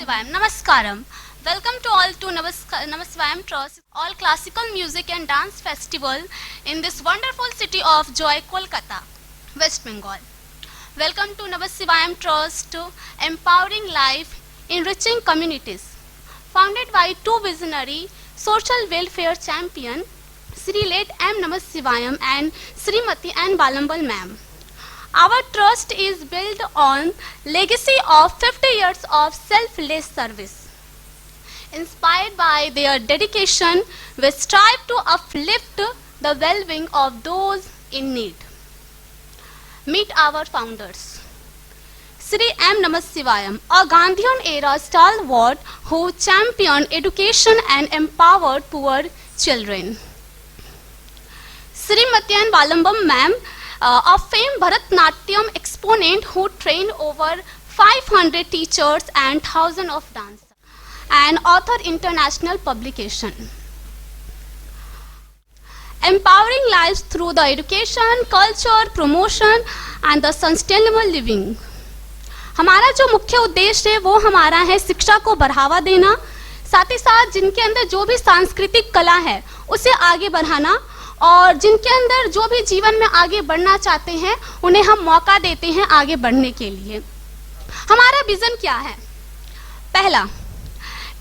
Shivayam. Namaskaram. Welcome to all to Namasivayam Trust, all classical music and dance festival in this wonderful city of Joy, Kolkata, West Bengal. Welcome to Namasivayam Trust, empowering life, enriching communities. Founded by two visionary social welfare champion, Sri late M. Namasivayam and Srimati N. Balambal ma'am. Our trust is built on legacy of 50 years of selfless service. Inspired by their dedication, we strive to uplift the well-being of those in need. Meet our founders. Sri M. Namasivayam, a Gandhian-era stalwart who championed education and empowered poor children. Srimati N. Balambam ma'am, a famed Bharatnatyam exponent who trained over 500 teachers and thousands of dancers, and author international publication. Empowering lives through the education, culture, promotion and the sustainable living. हमारा जो मुख्य उद्देश्य है वो हमारा है शिक्षा को बढ़ावा देना, साथ ही साथ जिनके अंदर जो भी सांस्कृतिक कला है उसे आगे बढ़ाना, और जिनके अंदर जो भी जीवन में आगे बढ़ना चाहते हैं उन्हें हम मौका देते हैं आगे बढ़ने के लिए। हमारा विजन क्या है? पहला,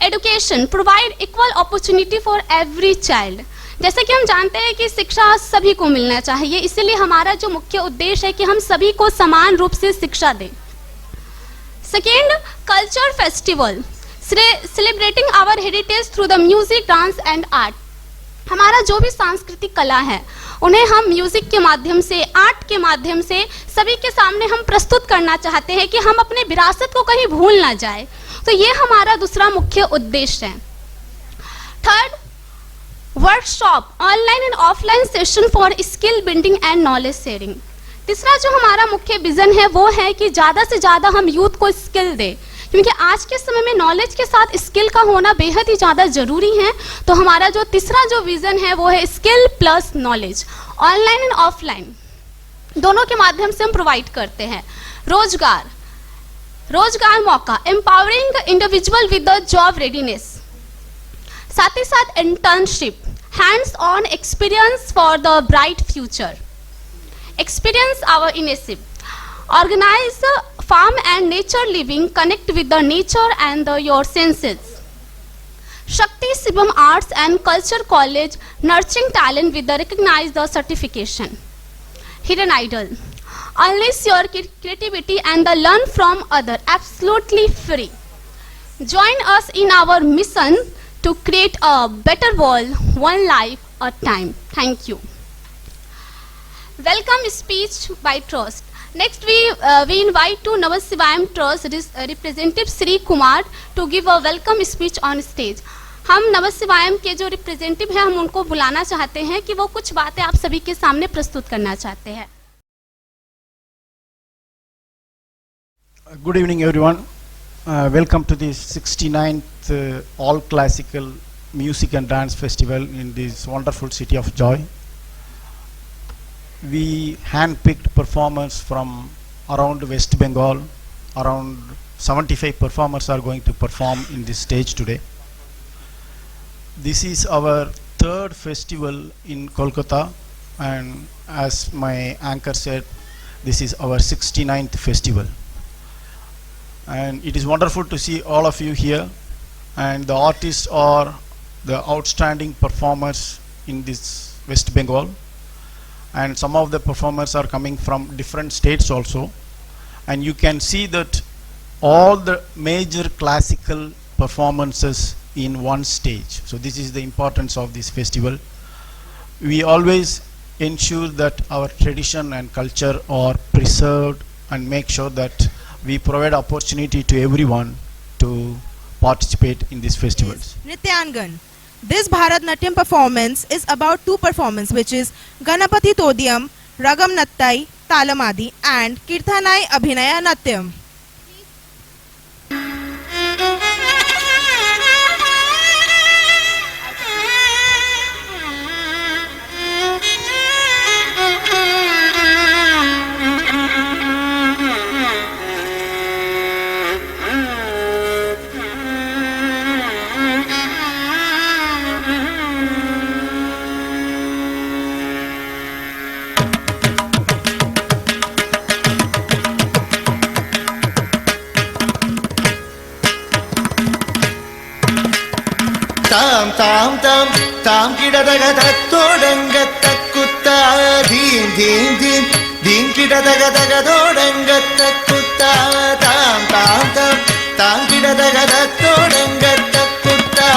education provide equal opportunity for every child. जैसे कि हम जानते हैं कि शिक्षा सभी को मिलना चाहिए, इसीलिए हमारा जो मुख्य उद्देश्य है कि हम सभी को समान रूप से शिक्षा दें। Second, culture festival celebrating our heritage through the music, dance and art. हमारा जो भी सांस्कृतिक कला है उन्हें हम म्यूजिक के माध्यम से, आर्ट के माध्यम से सभी के सामने हम प्रस्तुत करना चाहते हैं कि हम अपने विरासत को कहीं भूल ना जाए। तो ये हमारा दूसरा मुख्य उद्देश्य है। Third, workshop, online and offline session for skill building and knowledge sharing. तीसरा जो हमारा मुख्य विजन है वो है कि ज़्यादा से ज़्यादा हम यूथ को स्किल दें, क्योंकि आज के समय में नॉलेज के साथ स्किल का होना बेहद ही ज़्यादा ज़रूरी है। तो हमारा जो तीसरा जो विज़न है वो है skill plus knowledge, online and offline दोनों के माध्यम से हम प्रोवाइड करते हैं। रोजगार मौका, empowering individual with the job readiness, साथ ही साथ internship, hands on experience for the bright future, experience our initiative, organize farm and nature living, connect with the nature and your senses. Shakti Shivam Arts and Culture College, nurturing talent with the recognized the certification. Hidden Idol, unleash your creativity and the learn from other, absolutely free. Join us in our mission to create a better world, one life at a time. Thank you. Welcome speech by Trust. Next we invite to Namasivayam Trust representative Sri Kumar to give a welcome speech on stage. हम नमस्सिवायम के जो representative हैं हम उनको बुलाना चाहते हैं कि वो कुछ बातें आप सभी के सामने प्रस्तुत करना चाहते हैं। Good evening everyone. Welcome to the 69th All Classical Music and Dance Festival in this wonderful city of Joy. We hand-picked performers from around West Bengal. Around 75 performers are going to perform in this stage today. This is our third festival in Kolkata, and as my anchor said, this is our 69th festival. And it is wonderful to see all of you here, and the artists are the outstanding performers in this West Bengal. And some of the performers are coming from different states also, and you can see that all the major classical performances in one stage. So this is the importance of this festival. We always ensure that our tradition and culture are preserved and make sure that we provide opportunity to everyone to participate in these festivals. Nrityangan. This Bharatnatyam performance is about two performances, which is Ganapati Todiyam, Ragam Nattai, Talamadi and Kirthanai Abhinaya Natyam. தாம் தாம் தாம் தாம் கிடதக தத்தோடங்க தக்குத்தா theme theme theme theme கிடதக தகதோடங்க தக்குத்தா தாம் தாம் தாம் தாம் கிடதக தத்தோடங்க தக்குத்தா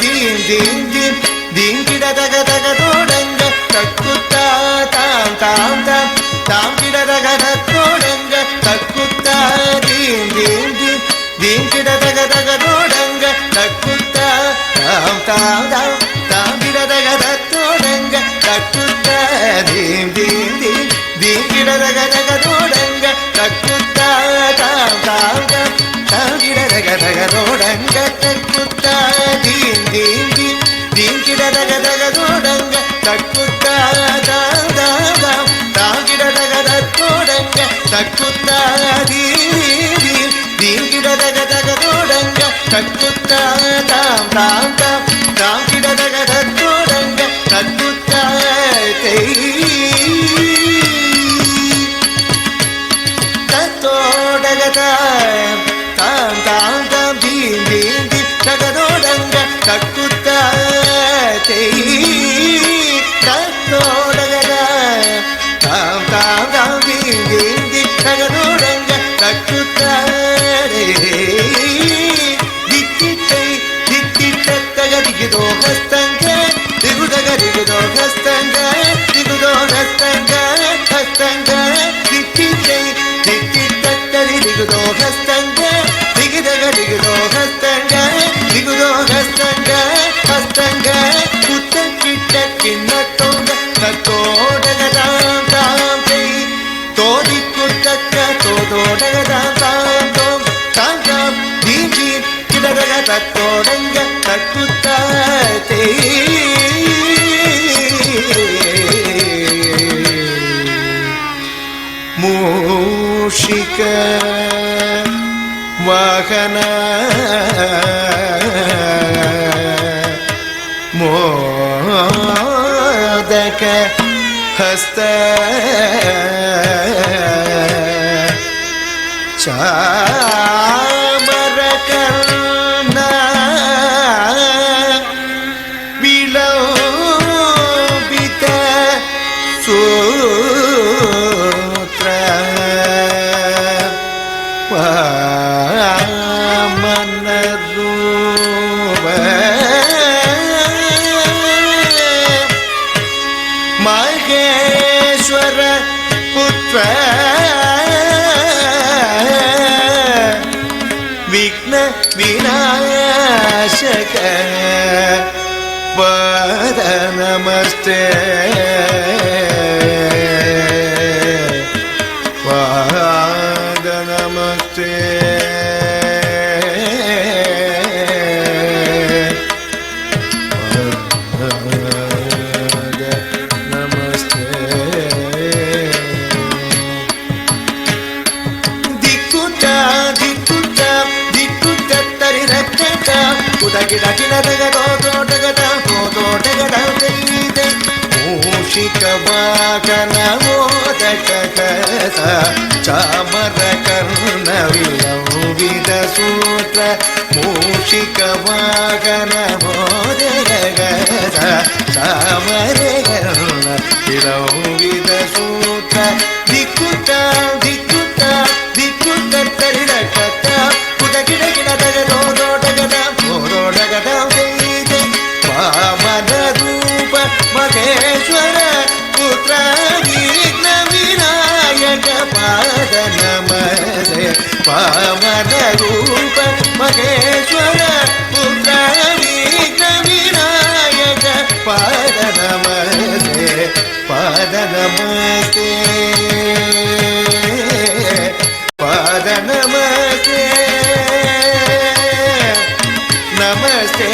theme theme theme theme கிடதக தகதோடங்க தக்குத்தா தாம் தாம் தாம் தாம் கிடதக தத்தோடங்க தக்குத்தா தீம் தீம் தீம் தீம் கிடதக தகதோடங்க தக்குத்தா தாம் தாம் தாம் தாம் கிடதக தத்தோடங்க தக்குத்தா தீம் தீம் தீம் தீம் கிடதக தகதோடங்க தக்குத்தா தாம் தாம் தாம் தாம் கிடதக தகதோடங்க தக்குத்தா தீம் தீம் தீம் தீம் கிடதக தகதோடங்க தக்குத்தா தாம் தாம் தாம் தாம் கிடதக தத்தோடங்க தக்குத்தா தீம் தீம் தீம் கிடதக தகதோடங்க தக்குத்தா தாம் தாம் தாம் தாம் கிடதக தத்தோடங்க தக்குத்தா தத்தோடக தாம் தாம் தாம் தீம் தீம் தீம் தகதோடங்க தக்குத்தா தத்தோடக தாம் தாம் தாம் தீம் தீம் தீம் தகதோடங்க தக்குத்தா தித்திட்டை தித்திட்டத்தக திகுதோ ஹஸ்தங்க திகுதக திகுதோ ஹஸ்தங்க திகுதோ ஹஸ்தங்க ஹஸ்தங்க தித்திட்டை தித்திட்டத்தரி திகுதோ ஹஸ்தங்க திகுதக திகுதோ ஹஸ்தங்க திகுதோ ஹஸ்தங்க ஹஸ்தங்க குத்த கிட்ட கிண்ணத்தோங்க தத்தோடக தாம் தாம் தை தோதி குத்தக்க தோதோடக தாம் தாம் தோம் தாம் தாம் தீம் தீம் கிடதக தத்தோடங்க தக்குத்தா மூஷிக வாகன மோதக ಹಸ್ತ ಚಾಮರ ಕರ್ಣ ವಿಲೋಬಿತ ಸೂತ್ರ ವಾಮನ ರೂಪ ಮಹೇಶ್ವರ ಪುತ್ರ ವಿಘ್ನ ವಿನಾಶಕ ಪಾದ ನಮಸ್ತೆ ಪಾದ ನಮಸ್ತೆ ಮೂಷಿಕ ವಾಗನ ಮೋದಕ ಕಸ ಚಾಮರ ಕರ್ಣ ವಿಲಂಬಿತ ಸೂತ್ರ ಮೂಷಿಕ ವಾಗನ ಮೋದಕ ಕಸ ಚಾಮರ ಕರ್ಣ ವಿಲಂಬಿತ ಸೂತ್ರ ದಿಕ್ಕುತ್ತ ದಿಕ್ಕುತ್ತ ದಿಕ್ಕುತ್ತ ತರಿದ ಕತ್ತ ಕುದ ಗಿಡ ಗಿಡದ ರೋದೋಟಗದ ರೋದೋಟಗದ ವಾಮನ ರೂಪ ಮಹೇಶ್ವರ ಪುತ್ರ ವಿಘ್ನ ವಿನಾಯಕ ಪಾದ ನಮಸ್ತೆ ವಾಮನ ರೂಪ ಮಹೇಶ್ವರ ಪುತ್ರ ವಿಘ್ನ ವಿನಾಯಕ ಪಾದ ನಮಸ್ತೆ ಪಾದ ನಮಸ್ತೆ ಪಾದ ನಮಸ್ತೆ ನಮಸ್ತೆ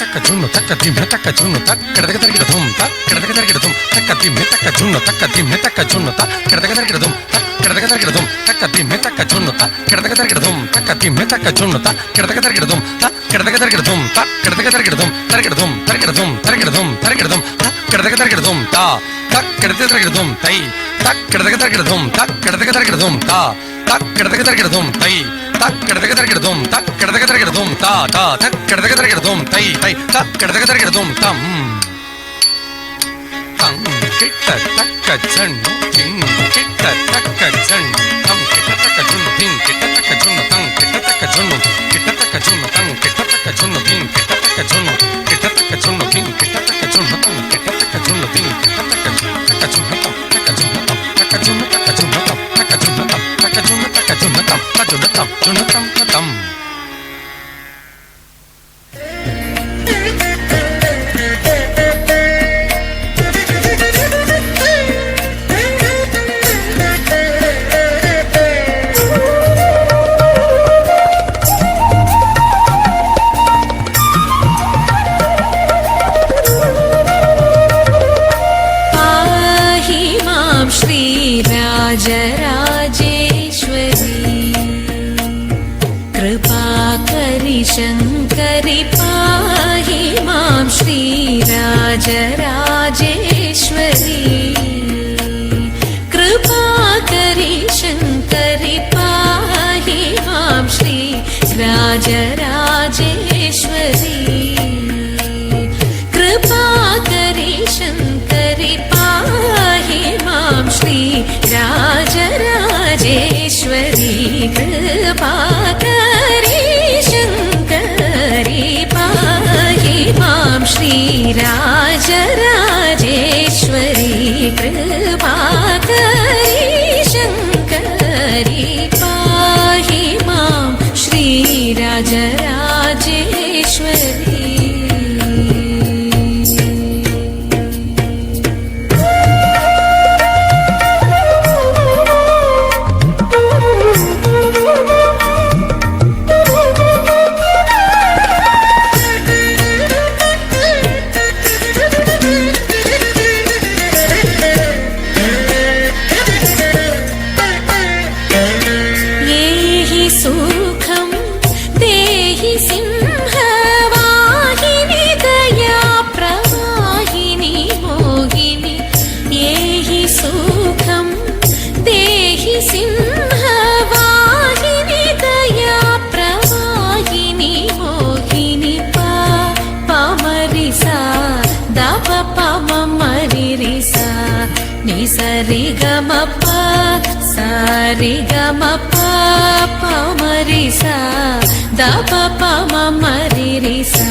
ತಕ್ಕ ಜುನ್ನು ತಕ್ಕ ದಿಮ್ಮೆ ತಕ್ಕ ಜುನ್ನು ತಕ್ಕ ಕೆಡದಗ ತರಗಿಡ ಧುಮ್ ತಕ್ಕ ಕೆಡದಗ ತರಗಿಡ ಧುಮ್ ತಕ್ಕ ದಿಮ್ಮೆ ತಕ್ಕ ಜುನ್ನು ತಕ್ಕ ದಿಮ್ಮೆ ತಕ್ಕ ಜುನ್ನು ತಕ್ಕ ಕೆಡದಗ ತರಗಿಡ ಧುಮ್ ತಕ್ಕ ಕೆಡದಗ ತರಗಿಡ ಧುಮ್ ತಕ್ಕ ದಿಮ್ಮೆ ತಕ್ಕ ಜುನ್ನು ತಕ್ಕ ಕೆಡದಗ ತರಗಿಡ ಧುಮ್ ತಕ್ಕ ದಿಮ್ಮೆ ತಕ್ಕ ಜುನ್ನು ತಕ್ಕ ಕೆಡದಗ ತರಗಿಡ ಧುಮ್ ತಕ್ಕ ಕೆಡದಗ ತರಗಿಡ ಧುಮ್ ತಕ್ಕ ಕೆಡದಗ ತರಗಿಡ ಧುಮ್ ತರಗಿಡ ಧುಮ್ ತರಗಿಡ ಧುಮ್ ತರಗಿಡ ಧುಮ್ ತರಗಿಡ ಧುಮ್ ತಕ್ಕ ಕೆಡದಗ ತರಗಿಡ ಧುಮ್ ತಾ ತಕ್ಕ ಕೆಡದಗ ತರಗಿಡ ಧುಮ್ ತೈ తక్కడదగ తరగడధుం తక్కడదగ తరగడధుం తా తక్కడదగ తరగడధుం తై తక్కడదగ తరగడధుం తక్కడదగ తరగడధుం తా తా తక్కడదగ తరగడధుం తై తై తక్కడదగ తరగడధుం తం తం కిట్ట తక్క జన్ను కింగ్ కిట్ట తక్క జన్ను తం కిట్ట తక్క జున్ను కింగ్ కిట్ట తక్క జున్ను తం కిట్ట తక్క జున్ను కిట్ట తక్క జున్ను తం కిట్ట తక్క జున్ను కింగ్ కిట్ట తక్క జున్ను కిట్ట తక్క జున్ను కింగ్ కిట్ట తక్క జున్ను తం కిట్ట తక్క జున్ను కింగ్ కిట్ట తక్క జున్ను తక్క జున్ను తం తక్క జున్ను తం తక్క జున్ను తక్క జున్ను తం తక్క జున్ను తం తక్క జున్ను తక్క జున్ను తం తక్క జున్ను తం జున్ను తం తం राजराजेश्वरी कृपाकरि शङ्करि पाहि मां श्रीराजराजेश्वरी कृपाकरि शङ्करि पाहि मां श्रीराजराजेश्वरी कृपाकरि शङ्करि पाहि मां श्रीराजराजेश्वरी कृपाकरि शङ्करि पाहि मां श्रीराजराजेश्वरी कृपाकरि शङ्करि पाहि मां श्रीराजराजेश्वरी సరి గమ ప సరి గమ ప పమరి సా ద ప పమ మరి రి సా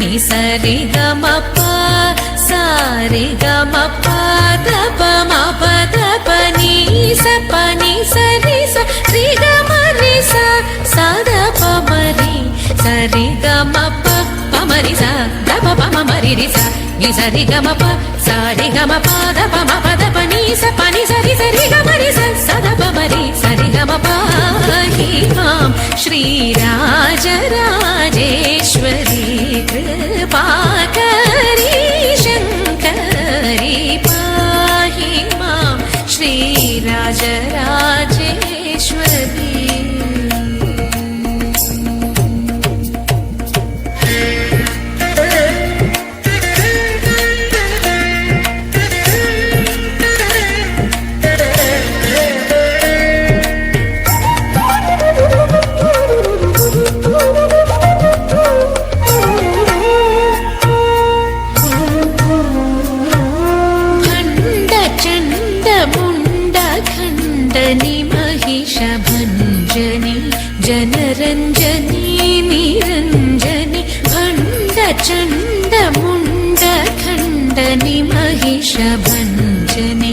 ని సరి గమ ప సరి గమ ప ద ప మ ప ద ప ని స ప ని సరి స రి గమ రి సా సా ద ప మరి సరి గమ ప పమరి సా ద ప పమ మరి రి సా ని సరి గమ ప సరి గమ ప ద ప మ ప ద ప ని స ప ని సరి సరి గమ రి స స ద ప మరి సరి గమ పాహి మాం శ్రీరాజరాజేశ్వరీ కృపాకరి శంకరి పాహి మాం శ్రీరాజరాజేశ్వరీ महिषभञ्जनि जनरञ्जनी निरञ्जनि भण्डचण्डमुण्डखण्डनि महिषभञ्जनि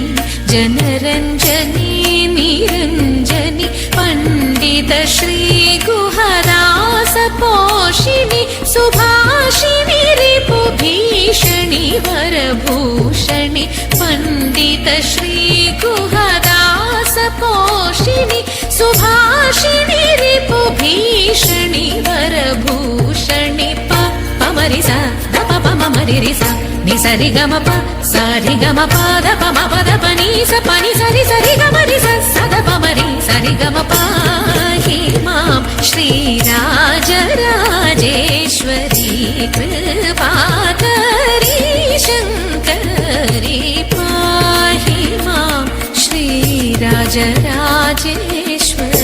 जनरञ्जनी निरञ्जनि पण्डित श्रीगुहरासपोषिणि सुभाषिणि रिपुभीषणि वरभूषणि पण्डित श्रीगुहरासपोषिणि सुभाषिणि रिपुभीषणि वरभूषणि पमरि सा द प प म मरि रि सा नि सरि गम प सरि गम प द प म प द प नि स प नि सरि सरि गम रि स स द प म रि सरि गम पाहि मां श्रीराजराजेश्वरी कृपाकरि शङ्करि पाहि मां राजराजेश्वरी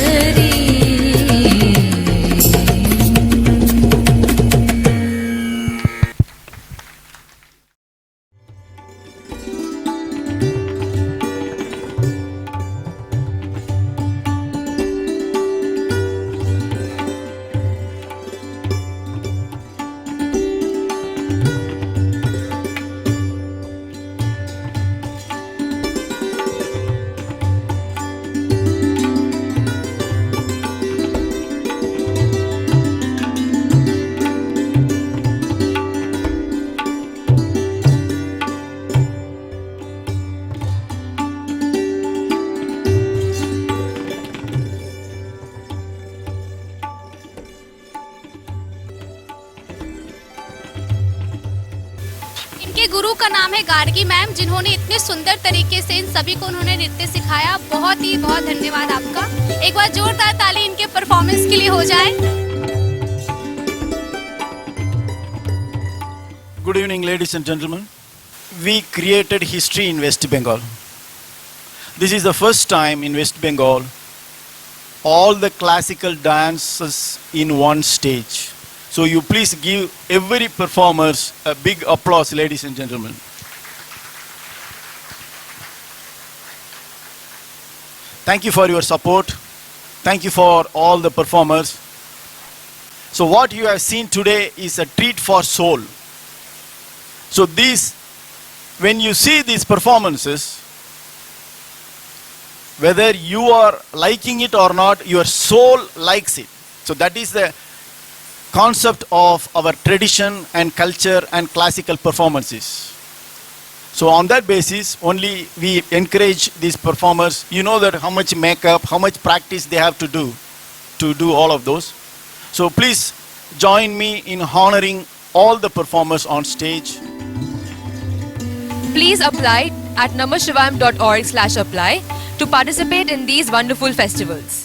इनके गुरु का नाम है गार्गी मैम, जिन्होंने इतने सुंदर तरीके से इन सभी को उन्होंने नृत्य सिखाया। बहुत धन्यवाद आपका। एक बार जोरदार ताली इनके परफॉर्मेंस के लिए हो जाए। Good evening, ladies and gentlemen. We created history in West Bengal. This is the first time in West Bengal all the classical dances in one stage. So you please give every performers a big applause, ladies and gentlemen. Thank you for your support. Thank you for all the performers. So what you have seen today is a treat for soul. So when you see these performances, whether you are liking it or not, your soul likes it. So that is the concept of our tradition and culture and classical performances. So on that basis, only we encourage these performers. You know that how much makeup, how much practice they have to do all of those. So please join me in honoring all the performers on stage. Please apply at namashivam.org/apply to participate in these wonderful festivals.